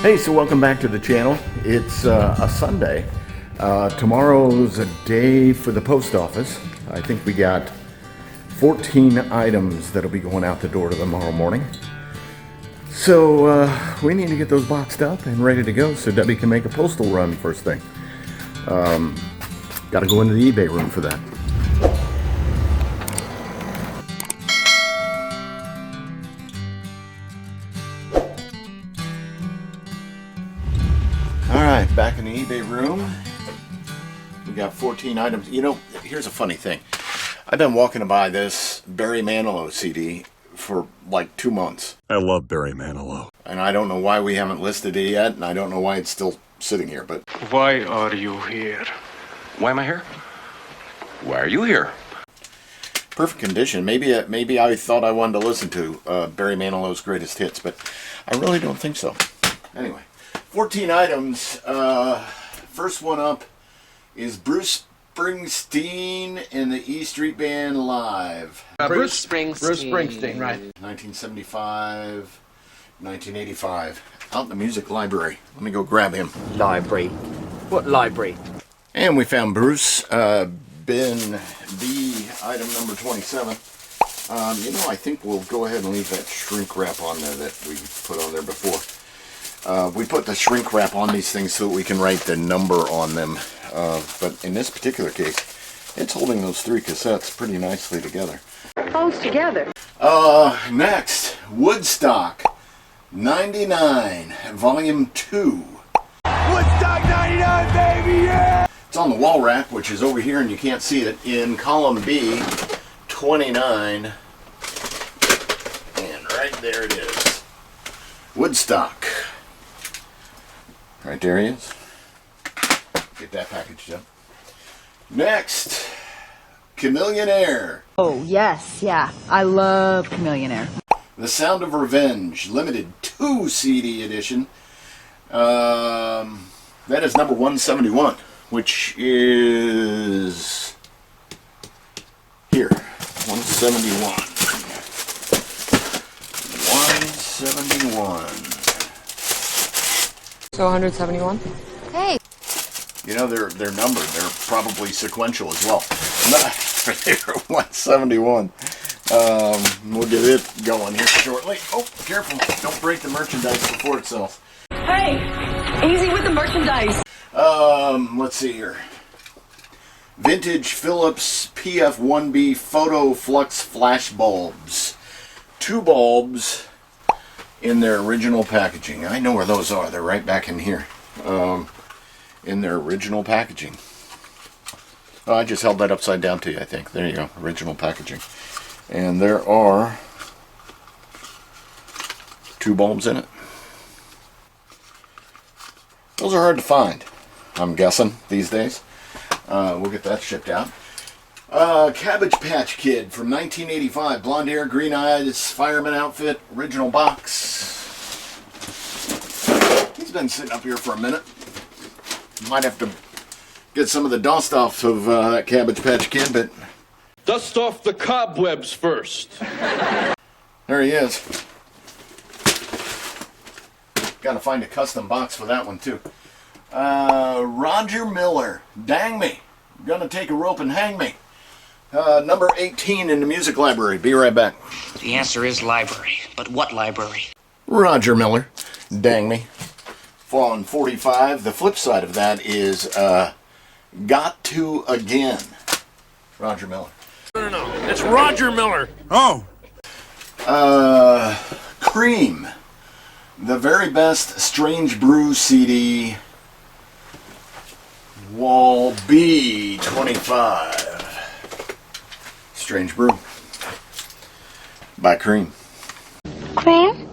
Hey, so welcome back to the channel. It's a Sunday. Tomorrow's a day for the post office. I think we got 14 items that'll be going out the door tomorrow morning. So we need to get those boxed up and ready to go so Debbie can make a postal run first thing. Got to go into the eBay room for that. Alright, back in the eBay room. We got 14 items. You know, here's a funny thing. I've been walking by this Barry Manilow CD for like 2 months. I love Barry Manilow. And I don't know why we haven't listed it yet, and I don't know why it's still sitting here, but... Why are you here? Why am I here? Why are you here? Perfect condition. Maybe I thought I wanted to listen to Barry Manilow's greatest hits, but I really don't think so. Anyway, 14 items. First one up is Bruce Springsteen and the E Street Band live. Bruce Springsteen, right. 1975, 1985. Out in the music library. Let me go grab him. Library. What library? And we found Bruce. Bin B, item number 27. You know, I think we'll go ahead and leave that shrink wrap on there that we put on there before. We put the shrink wrap on these things so that we can write the number on them. But in this particular case, it's holding those 3 cassettes pretty nicely together. Holds together. Next, Woodstock 99, Volume 2. Woodstock 99, baby, yeah! It's on the wall rack, which is over here, and you can't see it, in column B, 29. And right there it is. Woodstock. Right there he is. Get that packaged up. Next, Chameleon Air. Oh, yes, yeah. I love Chameleon Air. The Sound of Revenge, limited 2 CD edition. That is number 171, which is here. 171. 171. So 171? Hey! You know, they're numbered. They're probably sequential as well. They're 171. We'll get it going here shortly. Oh, careful. Don't break the merchandise before it sells. Hey, easy with the merchandise. Let's see here. Vintage Philips PF1B Photo Flux flash bulbs. 2 bulbs in their original packaging. I know where those are. They're right back in here. In their original packaging. Oh, I just held that upside down to you, I think. There you go. Original packaging. And there are 2 bulbs in it. Those are hard to find, I'm guessing, these days. We'll get that shipped out. Cabbage Patch Kid from 1985. Blonde hair, green eyes, fireman outfit, original box. He's been sitting up here for a minute. Might have to get some of the dust off of that Cabbage Patch Kid, but... Dust off the cobwebs first. There he is. Gotta find a custom box for that one, too. Roger Miller, Dang Me. Gonna take a rope and hang me. Number 18 in the music library. Be right back. The answer is library. But what library? Roger Miller, Dang Me. Fallen 45. The flip side of that is Got To Again. Roger Miller. No. It's Roger Miller. Oh! Cream. The very best Strange Brew CD. Wall B 25. Strange Brew. By Cream. Cream?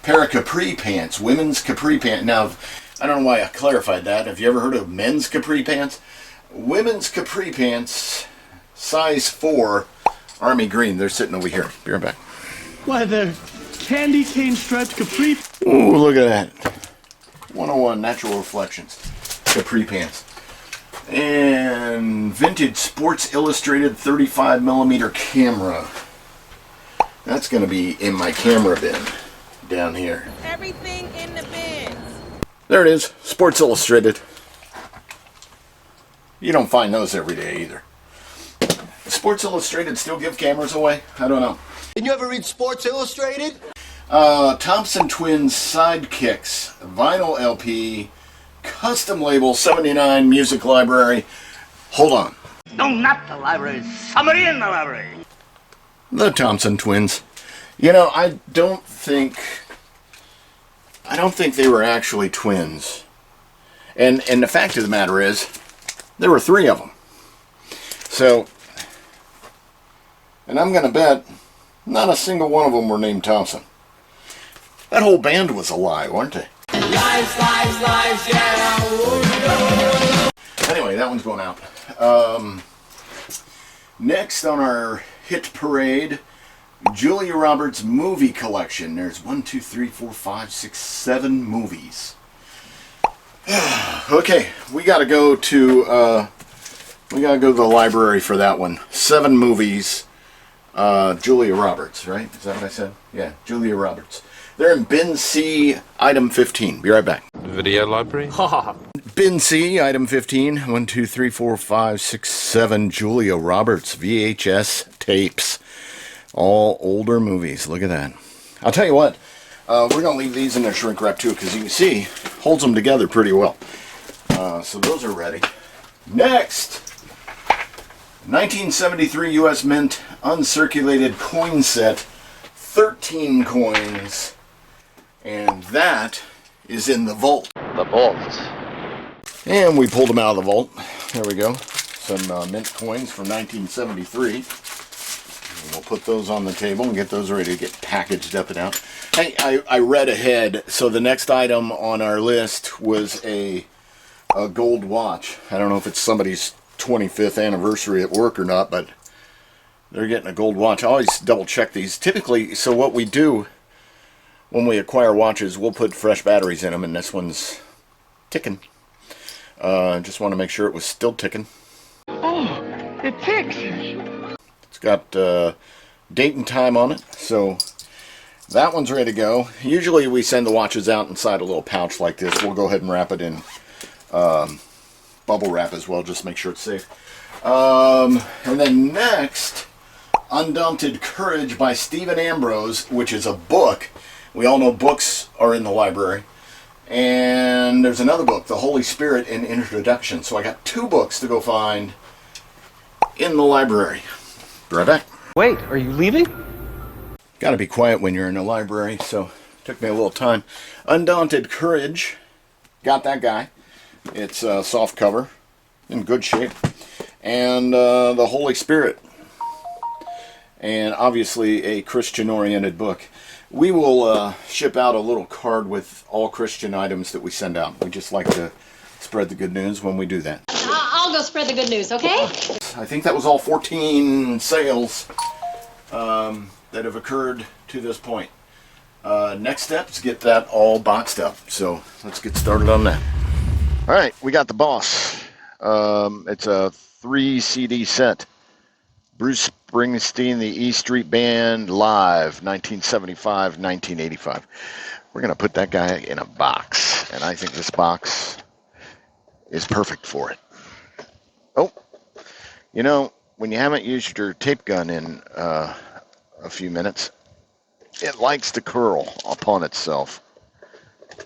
Pair of capri pants. Women's capri pants. Now, I don't know why I clarified that. Have you ever heard of men's capri pants? Women's capri pants, size 4, army green. They're sitting over here. Be right back. Why, they're candy cane striped capri. Ooh, look at that. 101 Natural Reflections. Capri pants. And vintage Sports Illustrated 35mm camera. That's going to be in my camera bin. down here. Everything in the bins. There it is, Sports Illustrated. You don't find those every day either. Sports Illustrated still give cameras away? I don't know. Did you ever read Sports Illustrated? Thompson Twins Sidekicks, vinyl LP, custom label, 79 music library. Hold on. No, not the library. Somebody in the library. The Thompson Twins. You know, I don't think they were actually twins. And the fact of the matter is, there were 3 of them. So, and I'm going to bet not a single one of them were named Thompson. That whole band was a lie, weren't they? Lies, lies, lies, yeah. Anyway, that one's going out. Next on our hit parade, Julia Roberts movie collection. There's 1, 2, 3, 4, 5, 6, 7 movies. Okay, we gotta go to the library for that one. 7 movies. Julia Roberts, right? Is that what I said? Yeah, Julia Roberts. They're in bin C, item 15. Be right back. Video library? Bin C, item 15. 1, 2, 3, 4, 5, 6, 7 Julia Roberts VHS tapes. All older movies. Look at that. I'll tell you what. We're going to leave these in their shrink wrap too, because you can see, holds them together pretty well. So those are ready. Next, 1973 U.S. Mint uncirculated coin set. 13 coins. And that is in the vault. The vault. And we pulled them out of the vault. There we go. Some mint coins from 1973. And we'll put those on the table and get those ready to get packaged up and out. Hey, I read ahead. So the next item on our list was a gold watch. I don't know if it's somebody's 25th anniversary at work or not, but they're getting a gold watch. I always double check these. Typically, so what we do when we acquire watches, we'll put fresh batteries in them, and this one's ticking. Just want to make sure it was still ticking. Oh, it ticks. It's got date and time on it, so that one's ready to go. Usually we send the watches out inside a little pouch like this. We'll go ahead and wrap it in bubble wrap as well, just to make sure it's safe. And then next, Undaunted Courage by Stephen Ambrose, which is a book. We all know books are in the library. And there's another book, The Holy Spirit and Introduction. So I got 2 books to go find in the library. Be right back. Wait, are you leaving? Got to be quiet when you're in the library, so it took me a little time. Undaunted Courage. Got that guy. It's a soft cover. In good shape. And The Holy Spirit. And obviously a Christian-oriented book. We will ship out a little card with all Christian items that we send out. We just like to spread the good news when we do that. I'll go spread the good news, okay? I think that was all 14 sales that have occurred to this point. Next step is get that all boxed up. So let's get started on that. All right, we got the boss. It's a 3 CD set. Bruce Springsteen, the E Street Band, live, 1975-1985. We're going to put that guy in a box, and I think this box is perfect for it. Oh, you know, when you haven't used your tape gun in a few minutes, it likes to curl upon itself.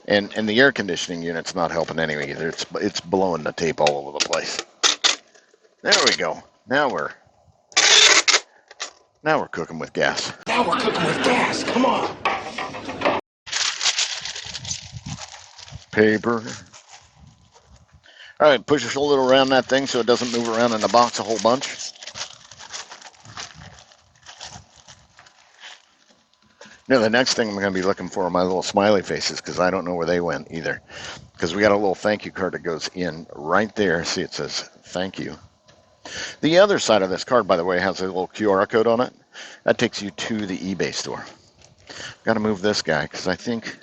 And the air conditioning unit's not helping anyway either. It's blowing the tape all over the place. There we go. Now we're cooking with gas. Now we're cooking with gas. Come on. Paper. All right, push your shoulder around that thing so it doesn't move around in the box a whole bunch. Now, the next thing I'm going to be looking for are my little smiley faces, because I don't know where they went either. Because we got a little thank you card that goes in right there. See, it says thank you. The other side of this card, by the way, has a little QR code on it. That takes you to the eBay store. Got to move this guy, because I think...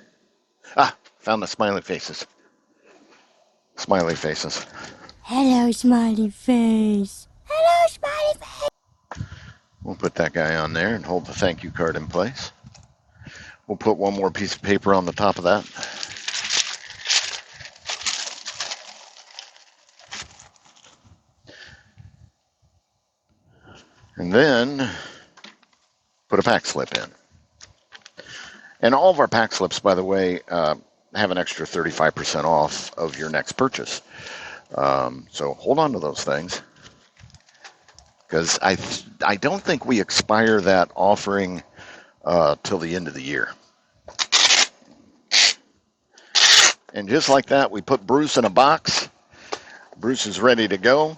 found the smiley faces. Smiley faces. Hello, smiley face. Hello, smiley face. We'll put that guy on there and hold the thank you card in place. We'll put one more piece of paper on the top of that. And then put a pack slip in. And all of our pack slips, by the way, have an extra 35% off of your next purchase. So hold on to those things, because I don't think we expire that offering till the end of the year. And just like that, we put Bruce in a box. Bruce is ready to go.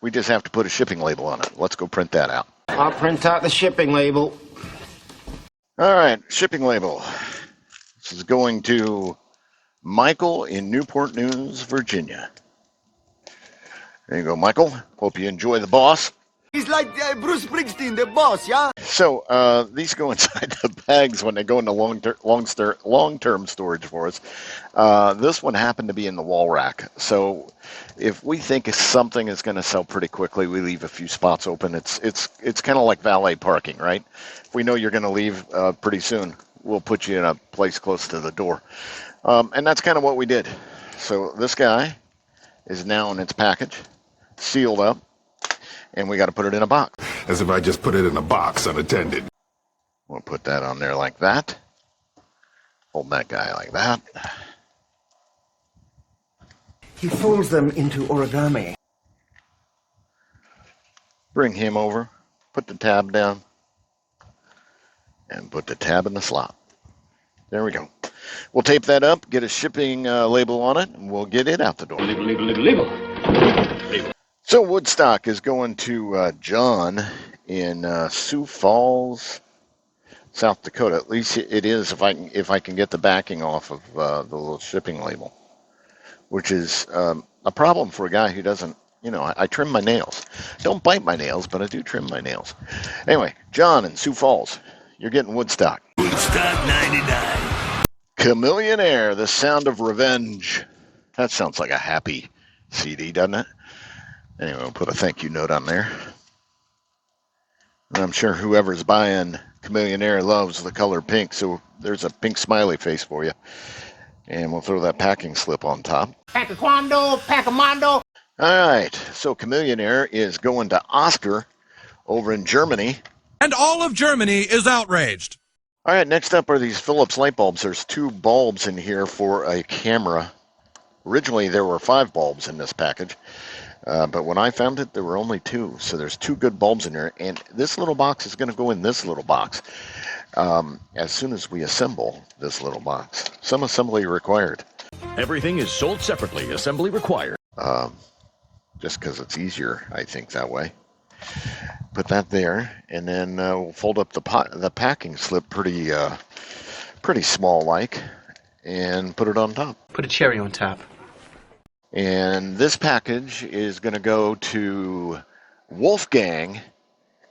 We just have to put a shipping label on it. Let's go print that out. I'll print out the shipping label. All right, shipping label. This is going to Michael in Newport News, Virginia. There you go, Michael. Hope you enjoy the boss. He's like Bruce Springsteen, the boss, yeah? So these go inside the bags when they go into long-term storage for us. This one happened to be in the wall rack. So if we think something is going to sell pretty quickly, we leave a few spots open. It's kind of like valet parking, right? If we know you're going to leave pretty soon, we'll put you in a place close to the door. And that's kind of what we did. So this guy is now in its package, sealed up. And we got to put it in a box. As if I just put it in a box unattended. We'll put that on there like that. Hold that guy like that. He folds them into origami. Bring him over. Put the tab down. And put the tab in the slot. There we go. We'll tape that up, get a shipping label on it, and we'll get it out the door. Label. So Woodstock is going to John in Sioux Falls, South Dakota. At least it is if I can get the backing off of the little shipping label, which is a problem for a guy who doesn't. You know, I trim my nails. Don't bite my nails, but I do trim my nails. Anyway, John in Sioux Falls, you're getting Woodstock. Woodstock 99. Chameleon Air, The Sound of Revenge. That sounds like a happy CD, doesn't it? Anyway, we'll put a thank you note on there. And I'm sure whoever's buying Chameleon Air loves the color pink, so there's a pink smiley face for you. And we'll throw that packing slip on top. Pack-a-quando, pack-a-mondo. All right, so Chameleon Air is going to Oscar over in Germany. And all of Germany is outraged. All right, next up are these Philips light bulbs. There's 2 bulbs in here for a camera. Originally, there were 5 bulbs in this package. But when I found it, there were only 2. So there's 2 good bulbs in there. And this little box is going to go in this little box as soon as we assemble this little box. Some assembly required. Everything is sold separately. Assembly required. Just because it's easier, I think, that way. Put that there. And then we'll fold up the packing slip pretty small-like and put it on top. Put a cherry on top. And this package is going to go to Wolfgang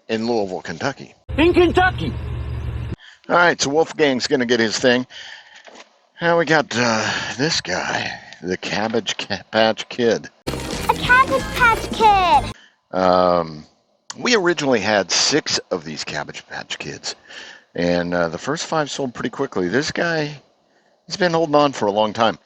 in Louisville, Kentucky. In Kentucky! All right, so Wolfgang's going to get his thing. Now we got this guy, the Cabbage Patch Kid. A Cabbage Patch Kid! We originally had 6 of these Cabbage Patch Kids. And the first 5 sold pretty quickly. This guy, he's been holding on for a long time.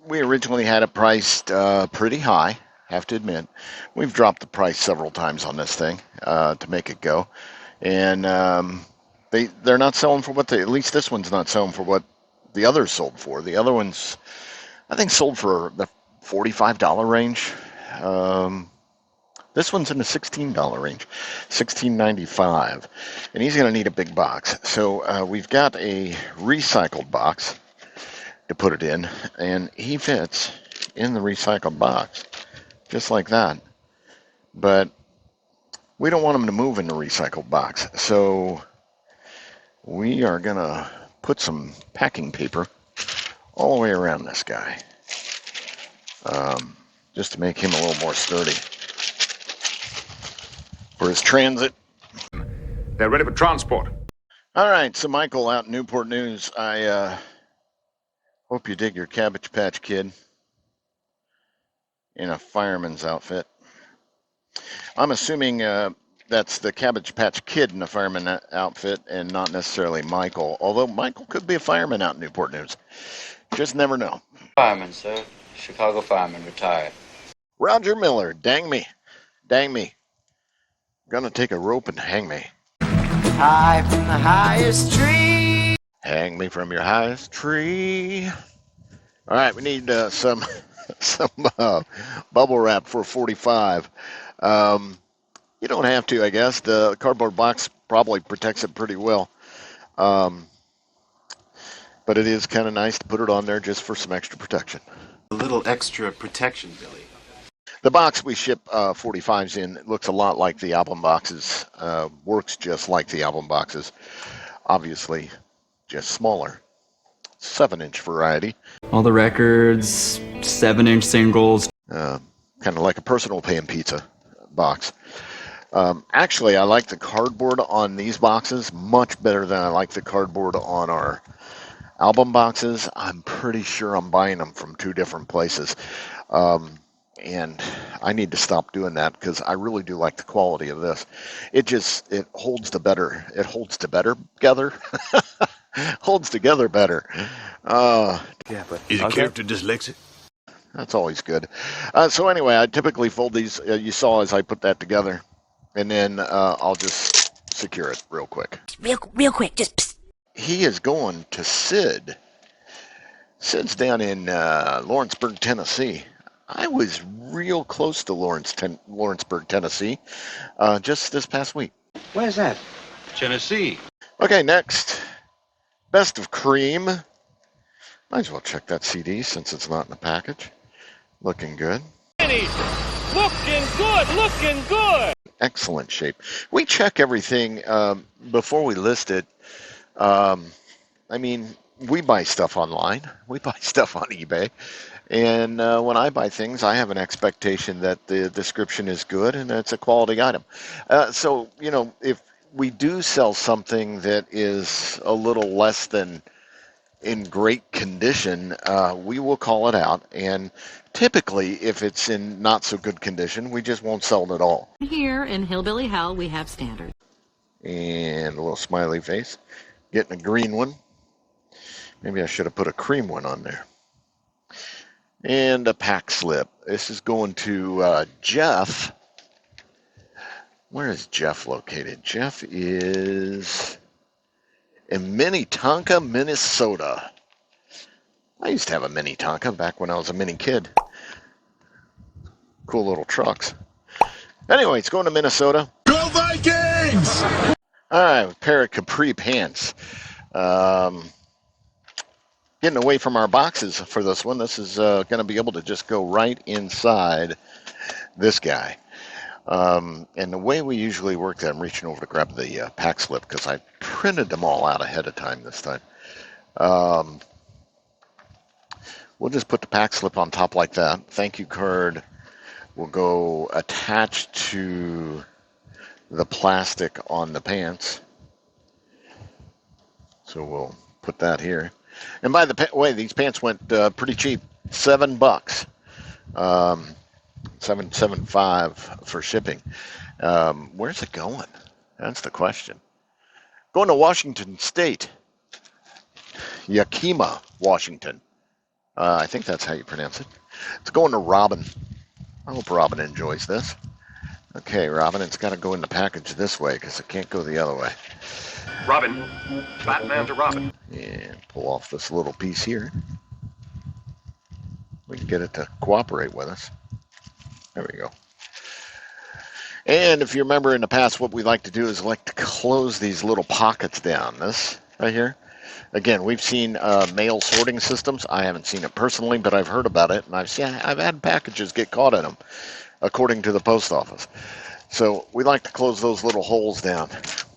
We originally had it priced pretty high, have to admit. We've dropped the price several times on this thing to make it go. And they're not selling for what at least this one's not selling for what the others sold for. The other ones, I think, sold for the $45 range. This one's in the $16 range, $16.95. And he's going to need a big box. So we've got a recycled box to put it in, and he fits in the recycled box just like that. But we don't want him to move in the recycled box, so we are gonna put some packing paper all the way around this guy, just to make him a little more sturdy for his transit. They're ready for transport. All right, so Michael out in Newport News, I hope you dig your Cabbage Patch Kid in a fireman's outfit. I'm assuming that's the Cabbage Patch Kid in a fireman outfit and not necessarily Michael. Although Michael could be a fireman out in Newport News. Just never know. Fireman, sir. Chicago fireman, retired. Roger Miller, dang me. Dang me. Gonna take a rope and hang me. High from the highest tree. Hang me from your highest tree. All right, we need some bubble wrap for 45. You don't have to, I guess. The cardboard box probably protects it pretty well. But it is kind of nice to put it on there just for some extra protection. A little extra protection, Billy. The box we ship 45s in looks a lot like the album boxes. Works just like the album boxes. Obviously, just smaller. 7-inch variety. All the records, 7-inch singles. Kind of like a personal pan pizza box. Actually, I like the cardboard on these boxes much better than I like the cardboard on our album boxes. I'm pretty sure I'm buying them from 2 different places. And I need to stop doing that because I really do like the quality of this. It holds together. Holds together better. Yeah, but is your character dyslexic? That's always good. So anyway, I typically fold these. You saw as I put that together, and then I'll just secure it real quick. Real quick, just psst. He is going to Sid. Sid's down in Lawrenceburg, Tennessee. I was real close to Lawrenceburg, Tennessee, just this past week. Where's that? Tennessee. Okay, next. Best of Cream. Might as well check that CD since it's not in the package. Looking good. Looking good, looking good. Excellent shape. We check everything before we list it. I mean, we buy stuff online. We buy stuff on eBay. And when I buy things, I have an expectation that the description is good and it's a quality item. So, if we do sell something that is a little less than in great condition, we will call it out. And typically, if it's in not so good condition, we just won't sell it at all. Here in Hillbilly Hell, we have standards. And a little smiley face. Getting a green one. Maybe I should have put a cream one on there. And a pack slip. This is going to Jeff. Where is Jeff located? Jeff is in Minnetonka, Minnesota. I used to have a Minnetonka back when I was a mini kid. Cool little trucks. Anyway, it's going to Minnesota. Go Vikings! All right, a pair of capri pants. Getting away from our boxes for this one. This is going to be able to just go right inside this guy. And the way we usually work that, I'm reaching over to grab the pack slip because I printed them all out ahead of time this time. We'll just put the pack slip on top like that. Thank you card will go attached to the plastic on the pants. So we'll put that here. And by the way, these pants went pretty cheap, $7, $7.75 for shipping. Where's it going? That's the question. Going to Washington State, Yakima, Washington. I think that's how you pronounce it. It's going to Robin. I hope Robin enjoys this. Okay, Robin, it's got to go in the package this way because it can't go the other way. Robin. Batman to Robin. And pull off this little piece here. We can get it to cooperate with us. There we go. And if you remember in the past, what we like to do is like to close these little pockets down. This right here. Again, we've seen mail sorting systems. I haven't seen it personally, but I've heard about it, and I've had packages get caught in them, according to the post office. So we like to close those little holes down.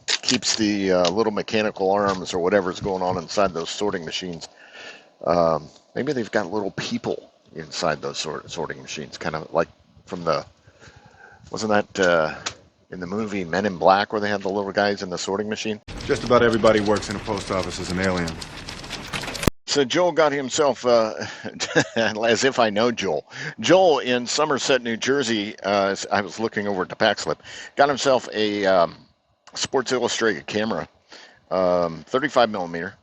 Keeps the little mechanical arms or whatever's going on inside those sorting machines. Maybe they've got little people inside those sorting machines, kind of like from the, wasn't that in the movie Men in Black where they had the little guys in the sorting machine? Just about everybody works in a post office as an alien. So Joel got himself, as if I know Joel. Joel in Somerset, New Jersey, I was looking over at the pack slip, got himself a Sports Illustrated camera, 35 millimeter.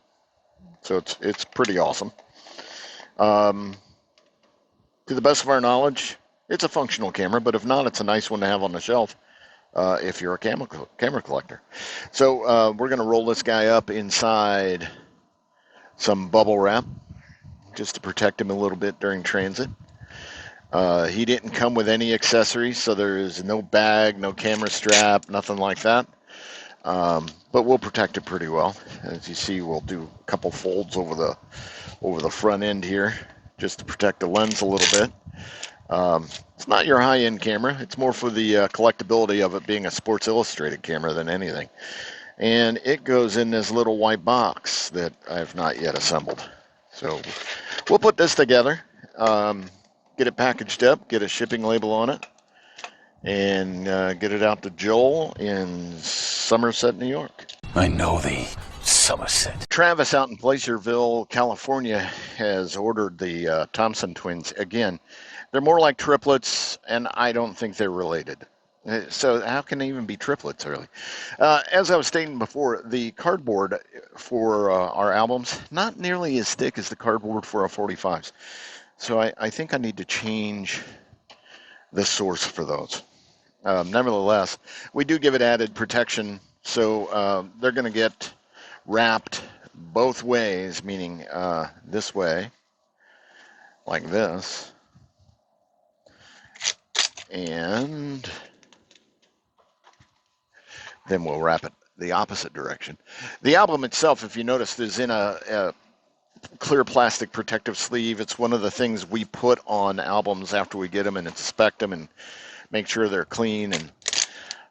So it's pretty awesome. To the best of our knowledge, it's a functional camera, but if not, it's a nice one to have on the shelf if you're a camera collector. So we're going to roll this guy up inside some bubble wrap just to protect him a little bit during transit. He didn't come with any accessories, so there is no bag, no camera strap, nothing like that. But we'll protect it pretty well. As you see, we'll do a couple folds over the front end here just to protect the lens a little bit. It's not your high-end camera. It's more for the collectability of it being a Sports Illustrated camera than anything. And it goes in this little white box that I have not yet assembled. So we'll put this together, get it packaged up, get a shipping label on it, and get it out to Joel in Somerset, New York. I know thee, Somerset. Travis out in Placerville, California, has ordered the Thompson twins. Again, they're more like triplets, and I don't think they're related. So how can they even be triplets, really? As I was stating before, the cardboard for our albums, not nearly as thick as the cardboard for our 45s. So I think I need to change the source for those. Nevertheless, we do give it added protection. So they're going to get wrapped both ways, meaning this way, like this, and then we'll wrap it the opposite direction. The album itself, if you notice, is in a clear plastic protective sleeve. It's one of the things we put on albums after we get them and inspect them and make sure they're clean and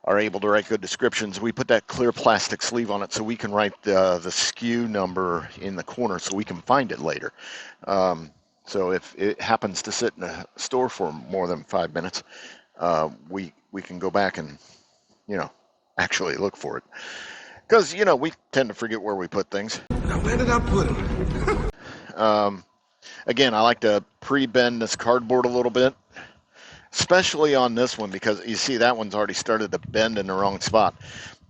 are able to write good descriptions. We put that clear plastic sleeve on it so we can write the SKU number in the corner so we can find it later. So if it happens to sit in a store for more than 5 minutes, we can go back and, actually look for it. Because, we tend to forget where we put things. Now, where did I put them? Again, I like to pre-bend this cardboard a little bit, especially on this one, because you see that one's already started to bend in the wrong spot.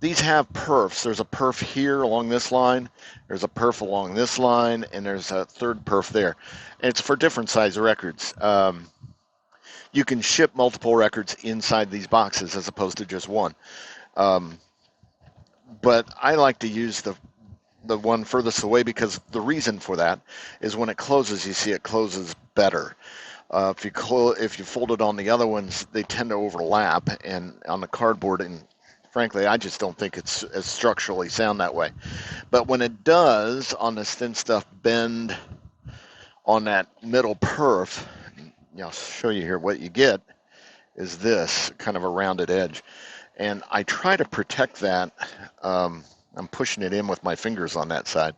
These have perfs. There's a perf here along this line, there's a perf along this line, and there's a third perf there. And it's for different size records. You can ship multiple records inside these boxes as opposed to just one. But I like to use the one furthest away because the reason for that is when it closes, you see it closes better. If you fold it on the other ones, they tend to overlap, and on the cardboard, and frankly, I just don't think it's as structurally sound that way. But when it does on this thin stuff bend on that middle perf, I'll show you here what you get is this kind of a rounded edge. And I try to protect that. I'm pushing it in with my fingers on that side.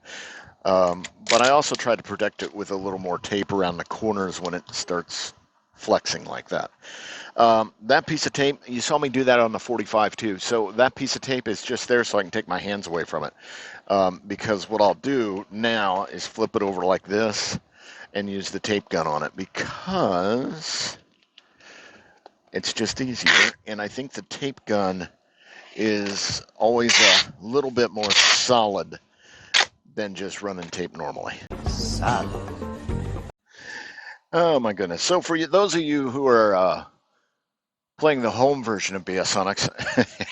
But I also try to protect it with a little more tape around the corners when it starts flexing like that. That piece of tape, you saw me do that on the 45 too. So that piece of tape is just there so I can take my hands away from it. Because what I'll do now is flip it over like this and use the tape gun on it because it's just easier. And I think the tape gun is always a little bit more solid than just running tape normally. Solid. Oh my goodness. So for those of you who are playing the home version of BSonex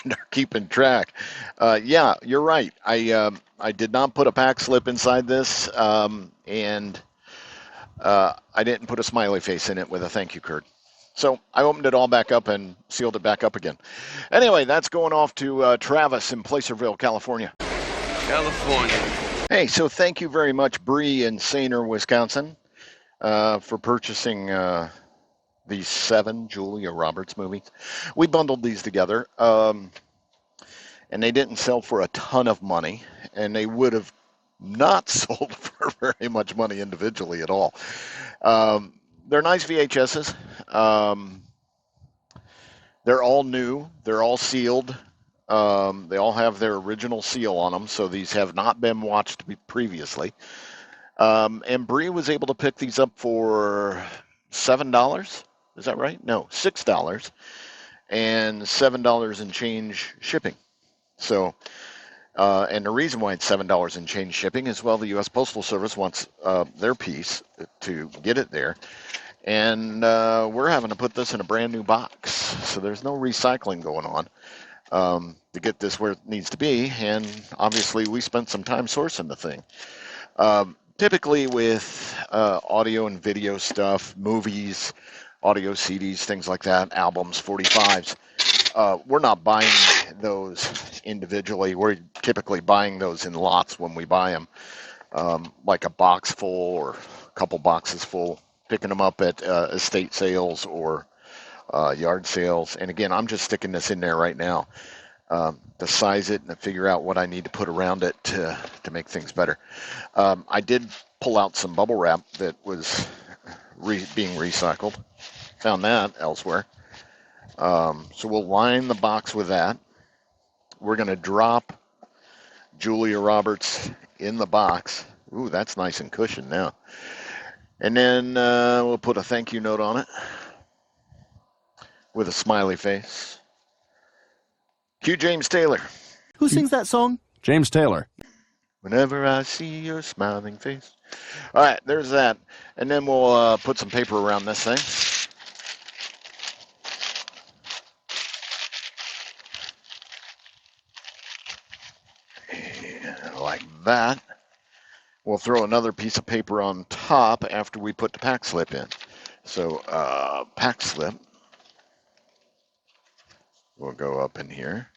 and are keeping track, yeah, you're right. I did not put a pack slip inside this, and I didn't put a smiley face in it with a thank you card. So I opened it all back up and sealed it back up again. Anyway, that's going off to Travis in Placerville, California. California. Hey, so thank you very much, Bree in Sainer, Wisconsin, for purchasing these 7 Julia Roberts movies. We bundled these together, and they didn't sell for a ton of money, and they would have not sold for very much money individually at all. They're nice VHSs. They're all new. They're all sealed. They all have their original seal on them, so these have not been watched previously. And Bree was able to pick these up for $7. Is that right? No, $6 and $7 and change shipping. So, and the reason why it's $7 and change shipping is, well, the U.S. Postal Service wants their piece to get it there. And we're having to put this in a brand new box. So there's no recycling going on to get this where it needs to be. And obviously we spent some time sourcing the thing. Typically with audio and video stuff, movies, audio CDs, things like that, albums, 45s, we're not buying those individually. We're typically buying those in lots when we buy them, like a box full or a couple boxes full, picking them up at estate sales or yard sales. And again, I'm just sticking this in there right now to size it and to figure out what I need to put around it to make things better. I did pull out some bubble wrap that was being recycled. Found that elsewhere. So we'll line the box with that. We're going to drop Julia Roberts in the box. Ooh, that's nice and cushioned now. And then we'll put a thank you note on it with a smiley face. Cue James Taylor. Who sings that song? James Taylor. Whenever I see your smiling face. All right, there's that. And then we'll put some paper around this thing. And like that. We'll throw another piece of paper on top after we put the pack slip in. So pack slip will go up in here.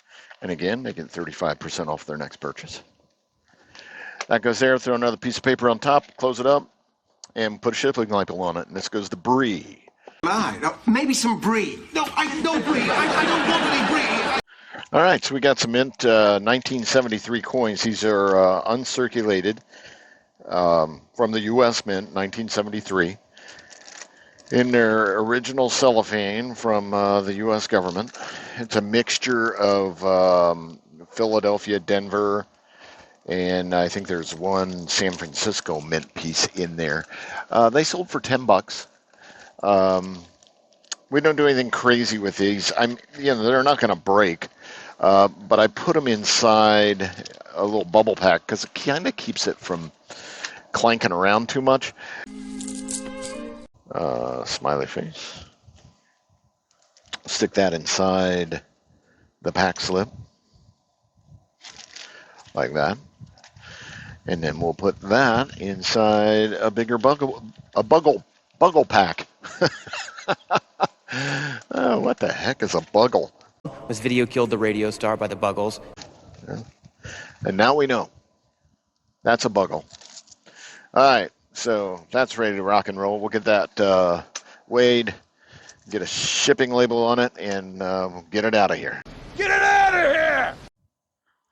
And again, they get 35% off their next purchase. That goes there. Throw another piece of paper on top, close it up, and put a shipping label on it. And this goes to Bree. Maybe some brie. No, no brie. I don't want any brie. All right, so we got some mint 1973 coins. These are uncirculated from the U.S. Mint, 1973. In their original cellophane from the U.S. government. It's a mixture of Philadelphia, Denver, and I think there's one San Francisco mint piece in there. They sold for $10. We don't do anything crazy with these. They're not going to break, but I put them inside a little bubble pack because it kind of keeps it from clanking around too much. Smiley face. Stick that inside the pack slip like that, and then we'll put that inside a bigger buggle pack. Oh, what the heck is a buggle? Was video killed the radio star by the Buggles? Yeah. And now we know that's a buggle. All right. So that's ready to rock and roll. We'll get that weighed, get a shipping label on it, and we'll get it out of here. Get it out of here!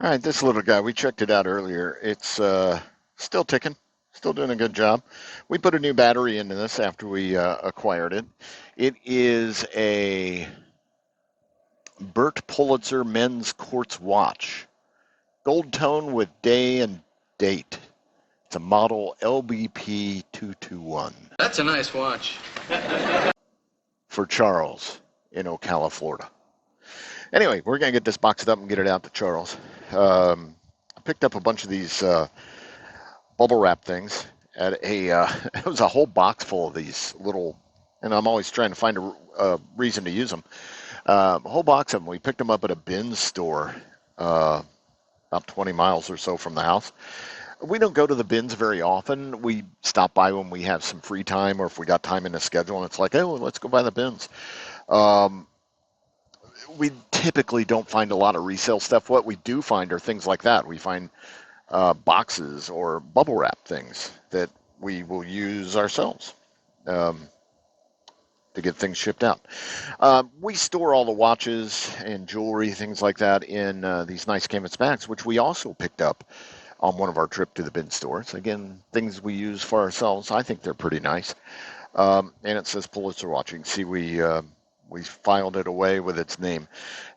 All right, this little guy, we checked it out earlier. It's still ticking, still doing a good job. We put a new battery into this after we acquired it. It is a Bert Pulitzer men's quartz watch. Gold tone with day and date. It's a model LBP 221. That's a nice watch. For Charles in Ocala, Florida. Anyway, we're going to get this boxed up and get it out to Charles. I picked up a bunch of these bubble wrap things at it was a whole box full of these little, and I'm always trying to find a reason to use them. A whole box of them. We picked them up at a bin store about 20 miles or so from the house. We don't go to the bins very often. We stop by when we have some free time or if we got time in the schedule and it's like, oh, let's go by the bins. We typically don't find a lot of resale stuff. What we do find are things like that. We find boxes or bubble wrap things that we will use ourselves to get things shipped out. We store all the watches and jewelry, things like that, in these nice canvas bags, which we also picked up on one of our trip to the bin stores. Again, things we use for ourselves. I think they're pretty nice. And it says Pulitzer Watch. You can see we filed it away with its name.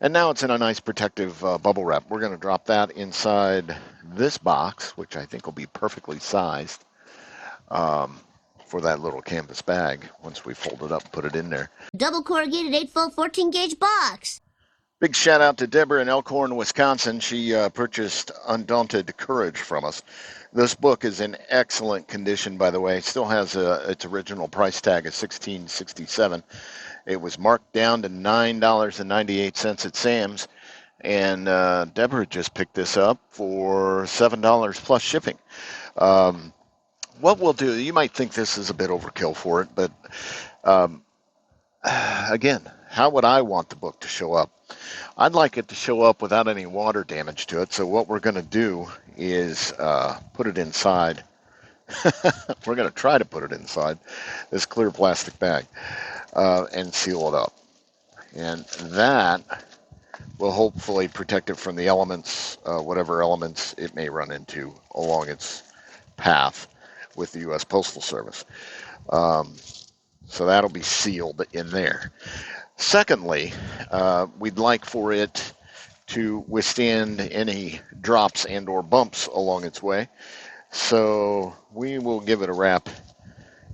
And now it's in a nice protective bubble wrap. We're going to drop that inside this box, which I think will be perfectly sized. for that little canvas bag once we fold it up and put it in there. Double corrugated 8-foot 14-gauge box. Big shout out to Deborah in Elkhorn, Wisconsin. She purchased Undaunted Courage from us. This book is in excellent condition, by the way. It still has its original price tag of $16.67. It was marked down to $9.98 at Sam's, and Deborah just picked this up for $7 plus shipping. What we'll do, you might think this is a bit overkill for it, but again, how would I want the book to show up? I'd like it to show up without any water damage to it, so what we're going to do is put it inside. We're going to try to put it inside this clear plastic bag and seal it up. And that will hopefully protect it from the elements, whatever elements it may run into along its path with the U.S. Postal Service. So that'll be sealed in there. Secondly, we'd like for it to withstand any drops and or bumps along its way. So we will give it a wrap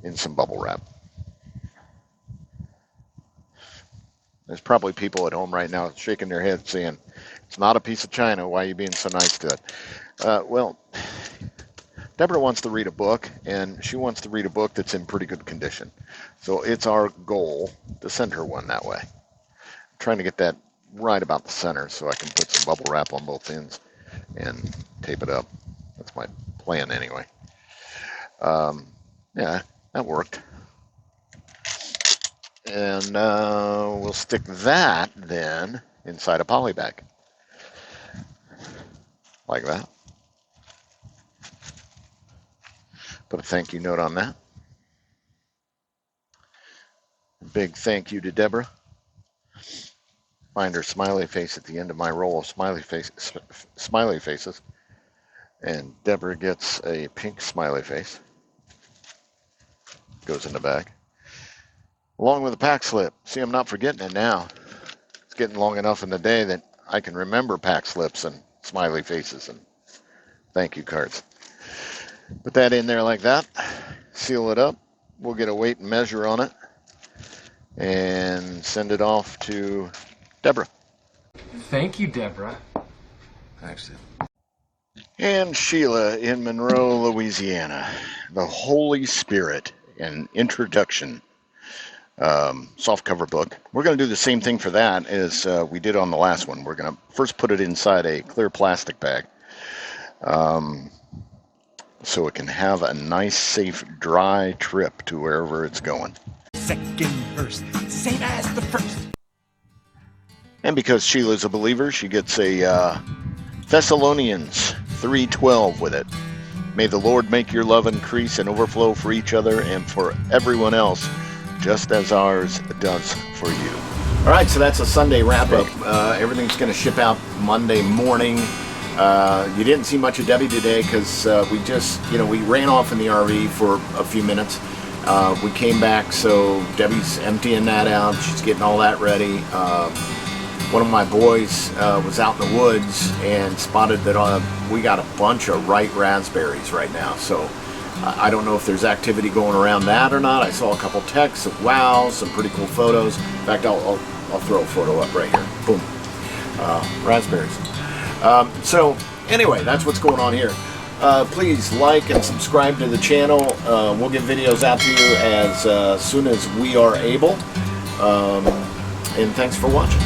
in some bubble wrap. There's probably people at home right now shaking their heads saying, it's not a piece of china, why are you being so nice to it? Well, Deborah wants to read a book, and she wants to read a book that's in pretty good condition. So it's our goal to send her one that way. I'm trying to get that right about the center so I can put some bubble wrap on both ends and tape it up. That's my plan anyway. Yeah, that worked. And we'll stick that then inside a poly bag. Like that. Put a thank you note on that. Big thank you to Deborah. Find her smiley face at the end of my roll of smiley faces. And Deborah gets a pink smiley face. Goes in the bag. Along with a pack slip. See, I'm not forgetting it now. It's getting long enough in the day that I can remember pack slips and smiley faces and thank you cards. Put that in there like that. Seal it up. We'll get a weight and measure on it. And send it off to Deborah. Thank you, Deborah. Thanks, Tim. And Sheila in Monroe, Louisiana. The Holy Spirit, an introduction. Softcover book. We're going to do the same thing for that as we did on the last one. We're going to first put it inside a clear plastic bag. So it can have a nice, safe, dry trip to wherever it's going. Second verse, same as the first. And because Sheila's a believer, she gets a Thessalonians 3:12 with it. May the Lord make your love increase and overflow for each other and for everyone else, just as ours does for you. All right, so that's a Sunday wrap-up. Everything's going to ship out Monday morning. You didn't see much of Debbie today because we just, we ran off in the RV for a few minutes. We came back, so Debbie's emptying that out. She's getting all that ready. One of my boys was out in the woods and spotted that we got a bunch of ripe raspberries right now. So I don't know if there's activity going around that or not. I saw a couple texts of wow, some pretty cool photos. In fact, I'll throw a photo up right here. Boom. Raspberries. So anyway, that's what's going on here. Please like and subscribe to the channel. We'll get videos out to you as soon as we are able. And thanks for watching.